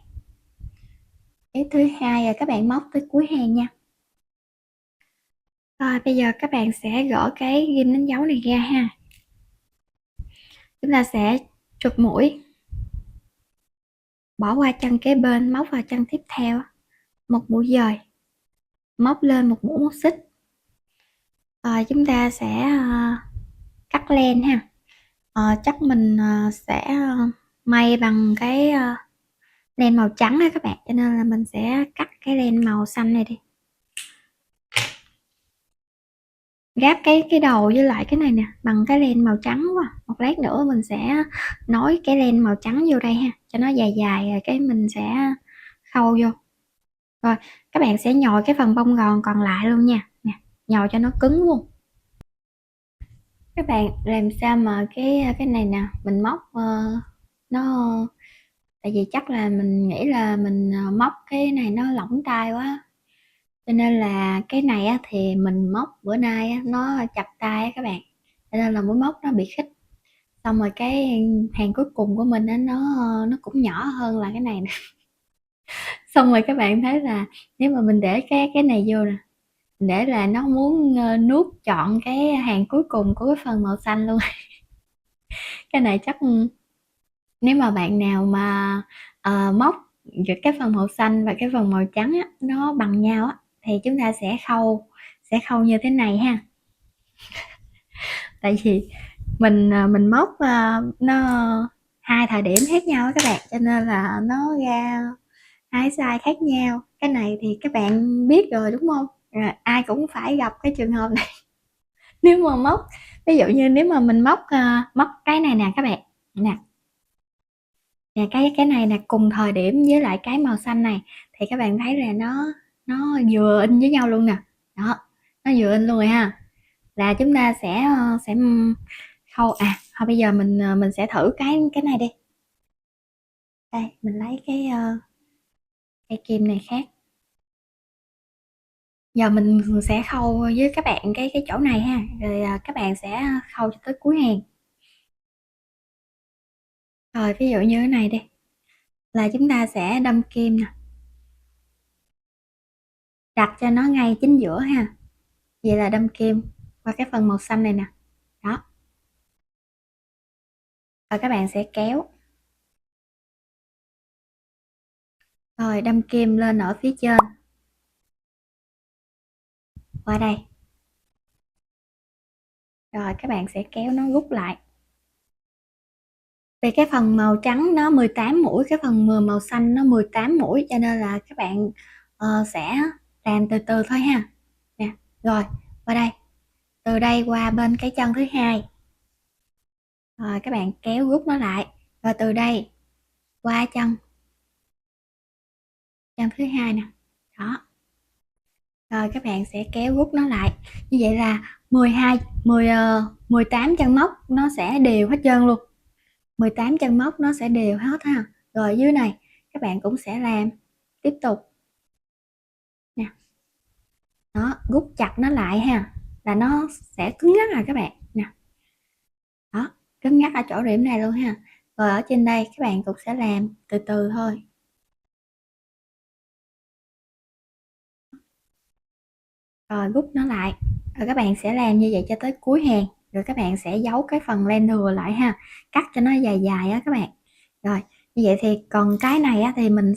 Ít thứ hai là các bạn móc tới cuối hàng nha. Rồi bây giờ các bạn sẽ gỡ cái ghim đánh dấu này ra ha. Chúng ta sẽ trục mũi, bỏ qua chân kế bên, móc vào chân tiếp theo, một mũi dời, móc lên một mũi móc xích. Rồi chúng ta sẽ cắt len ha. Chắc mình sẽ may bằng cái len màu trắng đó các bạn, cho nên là mình sẽ cắt cái len màu xanh này đi, gáp cái đầu với lại cái này nè bằng cái len màu trắng quá. Một lát nữa mình sẽ nối cái len màu trắng vô đây ha, cho nó dài dài rồi cái mình sẽ khâu vô. Rồi các bạn sẽ nhồi cái phần bông gòn còn lại luôn nha nè, nhồi cho nó cứng luôn. Các bạn làm sao mà cái này nè mình móc nó, tại vì chắc là mình nghĩ là mình móc cái này nó lỏng tay quá, cho nên là cái này á, thì mình móc bữa nay á, nó chặt tay á các bạn, cho nên là mũi móc nó bị khích. Xong rồi cái hàng cuối cùng của mình á, nó cũng nhỏ hơn là cái này nè. Xong rồi các bạn thấy là nếu mà mình để cái này vô nè, để là nó muốn nuốt trọn cái hàng cuối cùng của cái phần màu xanh luôn. Cái này chắc nếu mà bạn nào mà móc giữa cái phần màu xanh và cái phần màu trắng á, nó bằng nhau á, thì chúng ta sẽ khâu như thế này ha. Tại vì mình móc nó hai thời điểm khác nhau á các bạn, cho nên là nó ra hai size khác nhau. Cái này thì các bạn biết rồi đúng không? Rồi, ai cũng phải gặp cái trường hợp này. Nếu mà móc, ví dụ như nếu mà mình móc cái này nè các bạn nè, nè cái này nè cùng thời điểm với lại cái màu xanh này, thì các bạn thấy là nó vừa in với nhau luôn nè. Đó, nó vừa in luôn rồi ha. Là chúng ta sẽ khâu thôi bây giờ mình sẽ thử cái này đi. Đây mình lấy cái kim này khác. Giờ mình sẽ khâu với các bạn cái chỗ này ha, rồi các bạn sẽ khâu cho tới cuối hàng. Rồi ví dụ như cái này đi, là chúng ta sẽ đâm kim nè, đặt cho nó ngay chính giữa ha. Vậy là đâm kim qua cái phần màu xanh này nè. Đó. Rồi các bạn sẽ kéo. Rồi đâm kim lên ở phía trên. Qua đây. Rồi các bạn sẽ kéo nó rút lại. Vì cái phần màu trắng nó 18 mũi, cái phần màu xanh nó 18 mũi, cho nên là các bạn sẽ làm từ từ thôi ha. Nè, rồi qua đây. Từ đây qua bên cái chân thứ hai. Rồi các bạn kéo rút nó lại. Rồi từ đây qua chân thứ hai nè. Đó. Rồi các bạn sẽ kéo rút nó lại. Như vậy là 18 chân móc nó sẽ đều hết trơn luôn. 18 chân móc nó sẽ đều hết ha. Rồi dưới này các bạn cũng sẽ làm tiếp tục nè. Đó, rút chặt nó lại ha, là nó sẽ cứng ngắc rồi các bạn nè. Đó, cứng ngắc ở chỗ điểm này luôn ha. Rồi ở trên đây các bạn cũng sẽ làm từ từ thôi. Rồi rút nó lại. Rồi các bạn sẽ làm như vậy cho tới cuối hàng. Rồi các bạn sẽ giấu cái phần len thừa lại ha, cắt cho nó dài dài á các bạn. Rồi như vậy thì còn cái này á, thì mình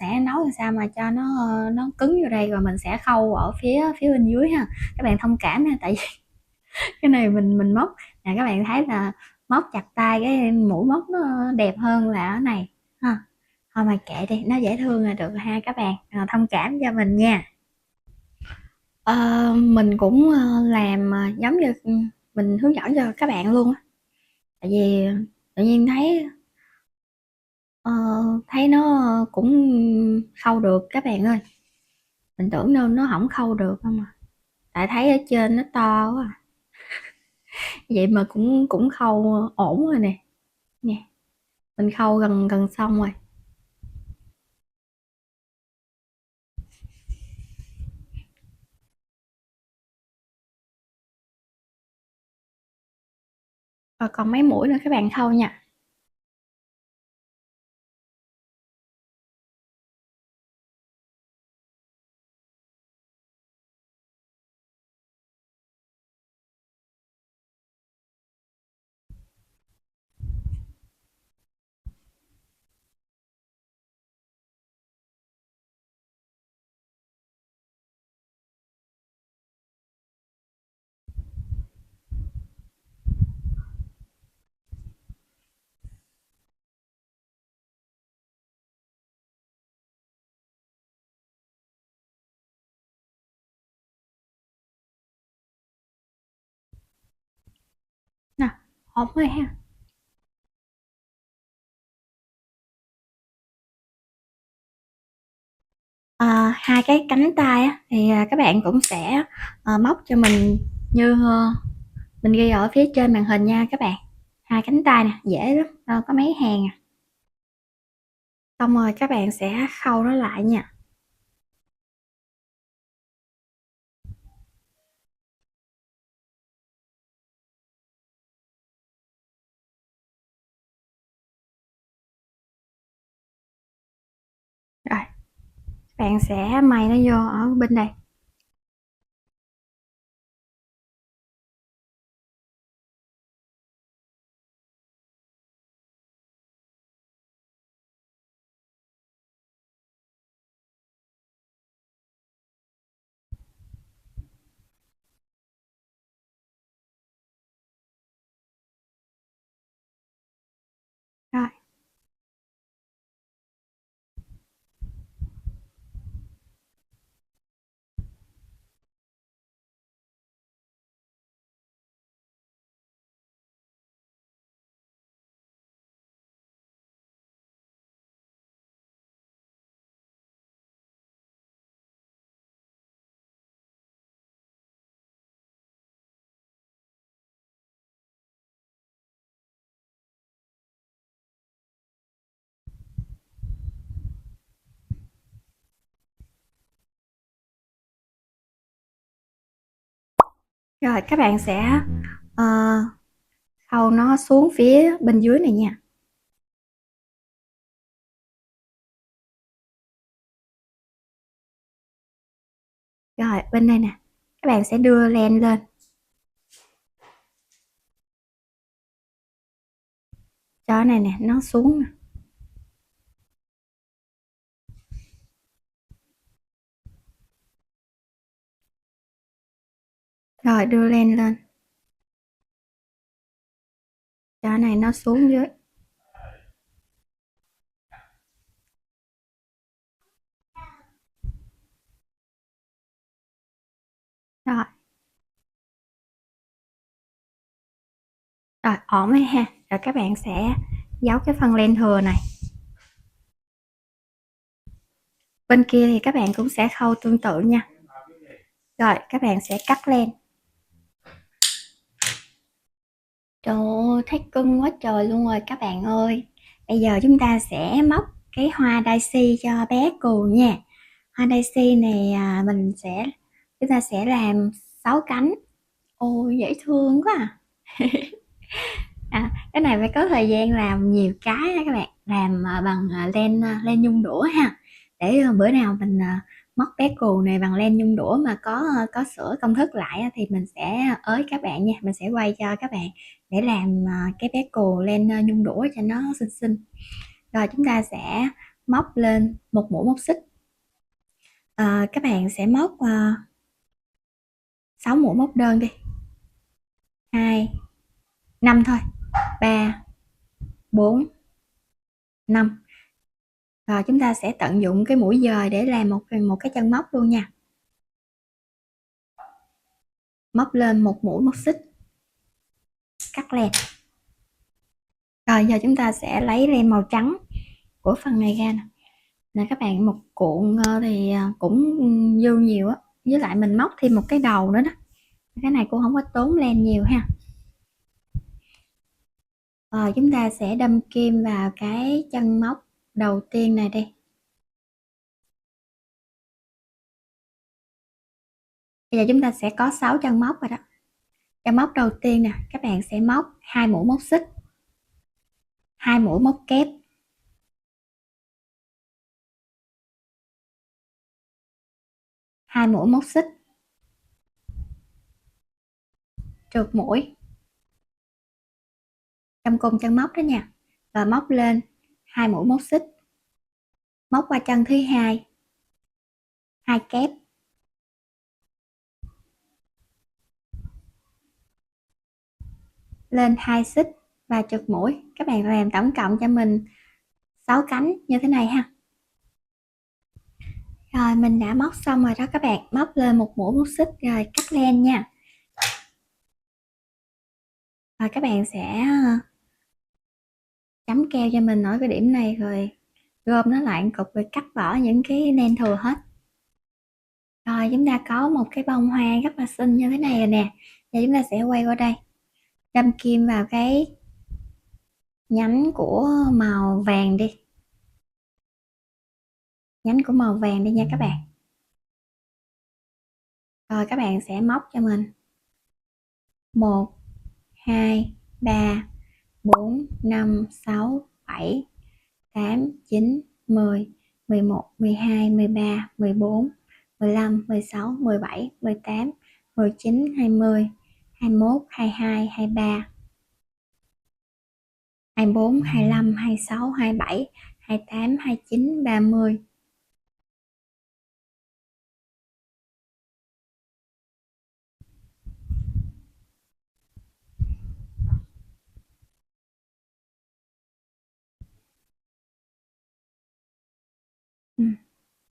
sẽ nấu làm sao mà cho nó cứng vô đây, rồi mình sẽ khâu ở phía bên dưới ha. Các bạn thông cảm nha, tại vì cái này mình móc nè, các bạn thấy là móc chặt tay cái mũi móc nó đẹp hơn là ở này ha. thôi mà kệ đi, nó dễ thương là được ha các bạn, thông cảm cho mình nha. Mình cũng làm giống như mình hướng dẫn cho các bạn luôn á, tại vì tự nhiên ờ, thấy nó cũng khâu được các bạn ơi. Mình tưởng đâu nó không khâu được không à, tại thấy ở trên nó to quá à. Vậy mà cũng cũng khâu ổn rồi nè. Nè, mình khâu gần gần xong rồi. Còn mấy mũi nữa các bạn khâu nha. Nè, ổn rồi ha. Hai cái cánh tay á, thì các bạn cũng sẽ móc cho mình như mình ghi ở phía trên màn hình nha các bạn. Hai cánh tay nè, dễ lắm, có mấy hàng à. Xong rồi các bạn sẽ khâu nó lại nha. Rồi, các bạn sẽ may nó vô ở bên đây. Rồi, rồi các bạn sẽ ờ, khâu nó xuống phía bên dưới này nha. Rồi, bên đây nè, các bạn sẽ đưa len lên cho cái này nè, nó xuống nè. Rồi, đưa len lên cho cái này nó xuống dưới. Rồi, rồi ổn rồi ha. Rồi các bạn sẽ giấu cái phần len thừa này. Bên kia thì các bạn cũng sẽ khâu tương tự nha. Rồi, các bạn sẽ cắt len. Trời ơi, thấy cưng quá trời luôn rồi các bạn ơi. Bây giờ chúng ta sẽ móc cái hoa daisy cho bé Cù nha. Hoa daisy này chúng ta sẽ làm 6 cánh. Ôi dễ thương quá à. Cái này phải có thời gian làm nhiều cái á các bạn, làm bằng len nhung đũa ha, để bữa nào mình móc bé cù này bằng len nhung đũa mà có sửa công thức lại á, thì mình sẽ ới các bạn nha, mình sẽ quay cho các bạn để làm cái bé cù len nhung đũa cho nó xinh xinh. Rồi chúng ta sẽ móc lên một mũi móc xích. Các bạn sẽ móc 6 mũi móc đơn đi, 2 5 thôi, 3 4 5. Rồi chúng ta sẽ tận dụng cái mũi dời để làm một cái chân móc luôn nha. Móc lên một mũi một xích, cắt len. Rồi giờ chúng ta sẽ lấy len màu trắng của phần này ra nè các bạn, một cuộn thì cũng dư nhiều á, với lại mình móc thêm một cái đầu nữa đó, cái này cũng không có tốn len nhiều ha. Rồi chúng ta sẽ đâm kim vào cái chân móc đầu tiên này đi. Bây giờ chúng ta sẽ có 6 chân móc rồi đó. Chân móc đầu tiên nè, các bạn sẽ móc 2 mũi móc xích, 2 mũi móc kép, 2 mũi móc xích, trượt mũi, trong cùng chân móc đó nha, và móc lên 2 mũi móc xích, móc qua chân thứ hai, 2 kép, lên 2 xích và trượt mũi. Các bạn làm tổng cộng cho mình 6 cánh như thế này ha. Rồi mình đã móc xong rồi đó các bạn, móc lên một mũi móc xích rồi cắt len nha. Rồi các bạn sẽ chấm keo cho mình ở cái điểm này, rồi gom nó lại cục rồi cắt bỏ những cái len thừa hết. Rồi chúng ta có một cái bông hoa rất là xinh như thế này rồi nè. Giờ chúng ta sẽ quay qua đây, đâm kim vào cái nhánh của màu vàng đi, nhánh của màu vàng đi nha các bạn. Rồi các bạn sẽ móc cho mình 1 2 3 4 5 6 7 8 9 10 11 12 13 14 15 16 17 18 19 20 21 22 23 24 25 26 27 28 29 30.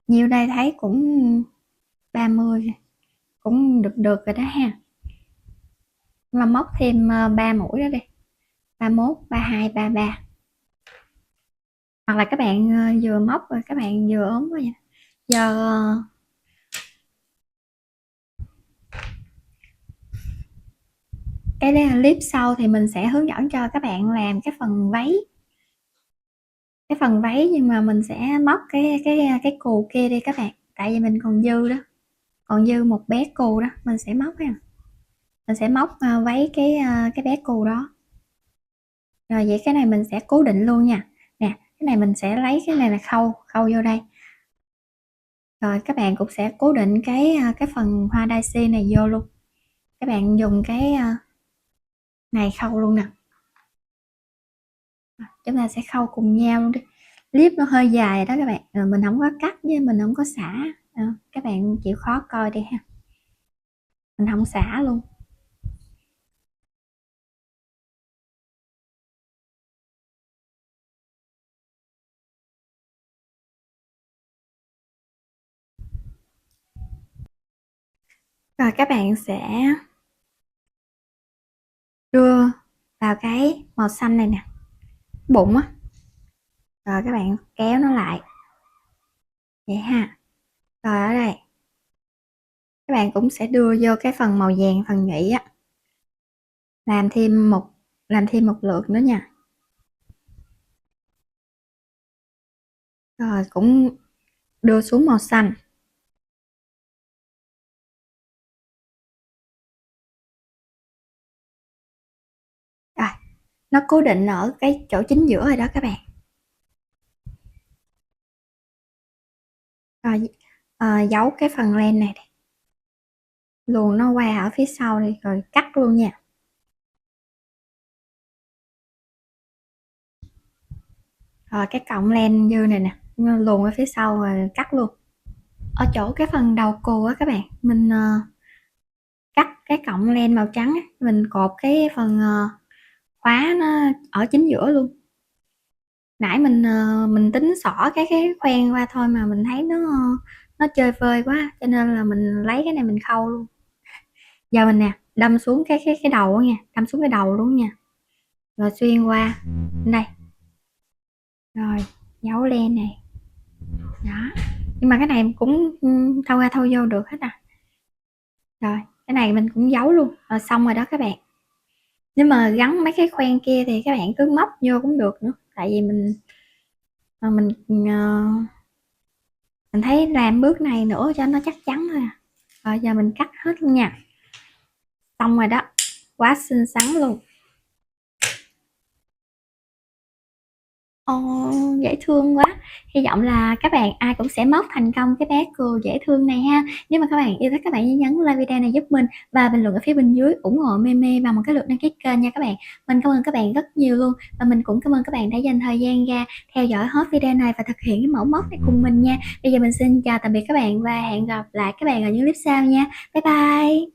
Nhiều đây thấy cũng 30, cũng được được rồi đó ha. Mà móc thêm 3 mũi đó đi, 31 32 33, hoặc là các bạn vừa móc rồi các bạn vừa ốm vậy. Giờ cái clip sau thì mình sẽ hướng dẫn cho các bạn làm cái phần váy, nhưng mà mình sẽ móc cái cù kia đi các bạn, tại vì mình còn dư đó, còn dư một bé cù đó mình sẽ móc ha. Mình sẽ móc váy cái bé cù đó. Rồi vậy cái này mình sẽ cố định luôn nha nè, cái này mình sẽ lấy cái này là khâu vô đây. Rồi các bạn cũng sẽ cố định cái phần hoa daisy này vô luôn, các bạn dùng cái này khâu luôn nè. Chúng ta sẽ khâu cùng nhau luôn đi. Clip nó hơi dài đó các bạn, mình không có cắt với mình không có xả, các bạn chịu khó coi đi ha, mình không xả luôn. Rồi các bạn sẽ đưa vào cái màu xanh này nè, bụng á, rồi các bạn kéo nó lại vậy ha. Rồi ở đây các bạn cũng sẽ đưa vô cái phần màu vàng, phần nhụy á, làm thêm một lượt nữa nha. Rồi cũng đưa xuống màu xanh. Rồi nó cố định ở cái chỗ chính giữa rồi đó các bạn. Rồi giấu cái phần len này, luồn nó qua ở phía sau đi rồi cắt luôn nha. Rồi cái cọng len dư này nè, luồn ở phía sau rồi cắt luôn. Ở chỗ cái phần đầu cù á các bạn, mình cắt cái cọng len màu trắng á, mình cột cái phần khóa nó ở chính giữa luôn. Nãy mình tính xỏ cái khoen qua thôi mà mình thấy nó chơi vơi quá, cho nên là mình lấy cái này mình khâu luôn. Giờ mình nè, đâm xuống cái đầu á nha, đâm xuống cái đầu luôn nha, rồi xuyên qua đây, rồi giấu len này đó. Nhưng mà cái này cũng thâu ra thâu vô được hết à. Rồi cái này mình cũng giấu luôn rồi, xong rồi đó các bạn. Nếu mà gắn mấy cái khoen kia thì các bạn cứ móc vô cũng được nữa, tại vì mình mình thấy làm bước này nữa cho nó chắc chắn thôi à. Rồi giờ mình cắt hết luôn nha, xong rồi đó, quá xinh xắn luôn. Ồ, dễ thương quá. Hy vọng là các bạn ai cũng sẽ móc thành công cái bé cừu dễ thương này ha. Nếu mà các bạn yêu thích, các bạn nhớ nhấn like video này giúp mình và bình luận ở phía bên dưới ủng hộ Meme bằng một cái lượt đăng ký kênh nha các bạn. Mình cảm ơn các bạn rất nhiều luôn, và mình cũng cảm ơn các bạn đã dành thời gian ra theo dõi hết video này và thực hiện cái mẫu móc này cùng mình nha. Bây giờ mình xin chào tạm biệt các bạn và hẹn gặp lại các bạn ở những clip sau nha. Bye bye.